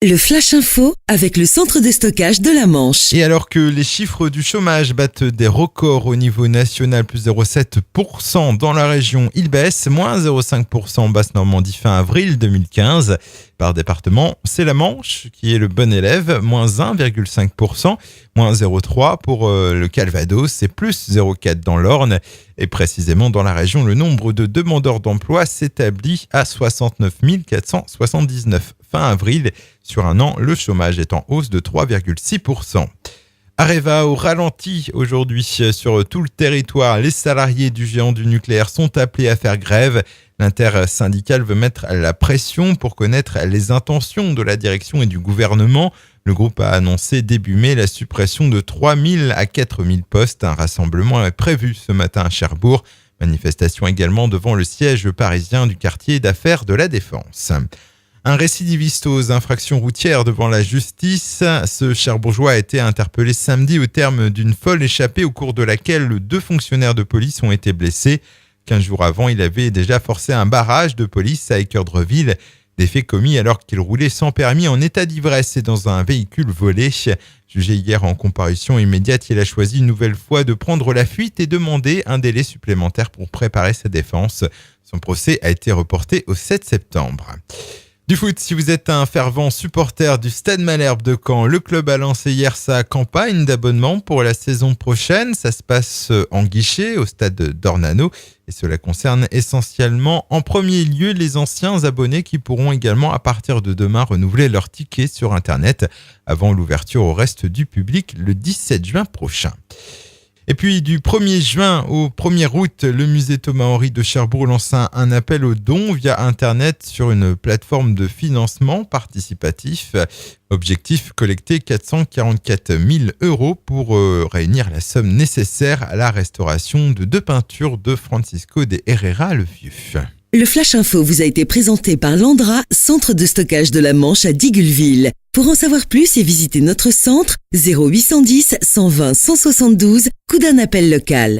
Le Flash Info avec le centre de stockage de la Manche. Et alors que les chiffres du chômage battent des records au niveau national, plus 0,7% dans la région, il baisse, moins 0,5% en Basse-Normandie fin avril 2015. Par département, c'est la Manche qui est le bon élève, moins 1,5%, moins 0,3% pour le Calvados, c'est plus 0,4% dans l'Orne. Et précisément dans la région, le nombre de demandeurs d'emploi s'établit à 69 479 fin avril. Sur un an, le chômage est en hausse de 3,6%. Areva au ralenti aujourd'hui sur tout le territoire. Les salariés du géant du nucléaire sont appelés à faire grève. L'intersyndicale veut mettre la pression pour connaître les intentions de la direction et du gouvernement. Le groupe a annoncé début mai la suppression de 3 000 à 4 000 postes. Un rassemblement est prévu ce matin à Cherbourg. Manifestation également devant le siège parisien du quartier d'affaires de la Défense. Un récidiviste aux infractions routières devant la justice. Ce Cherbourgeois a été interpellé samedi au terme d'une folle échappée au cours de laquelle 2 fonctionnaires de police ont été blessés. 15 jours avant, il avait déjà forcé un barrage de police à Équeurdreville. Des faits commis alors qu'il roulait sans permis en état d'ivresse et dans un véhicule volé. Jugé hier en comparution immédiate, il a choisi une nouvelle fois de prendre la fuite et demandé un délai supplémentaire pour préparer sa défense. Son procès a été reporté au 7 septembre. Du foot, si vous êtes un fervent supporter du Stade Malherbe de Caen, le club a lancé hier sa campagne d'abonnement pour la saison prochaine. Ça se passe en guichet au stade d'Ornano et cela concerne essentiellement en premier lieu les anciens abonnés qui pourront également à partir de demain renouveler leur ticket sur Internet avant l'ouverture au reste du public le 17 juin prochain. Et puis du 1er juin au 1er août, le musée Thomas-Henry de Cherbourg lance un appel aux dons via Internet sur une plateforme de financement participatif. Objectif, collecter 444 000 € pour réunir la somme nécessaire à la restauration de 2 peintures de Francisco de Herrera le Vieux. Le Flash Info vous a été présenté par Landra, centre de stockage de la Manche à Digueulville. Pour en savoir plus et visiter notre centre, 0810 120 172, coup d'un appel local.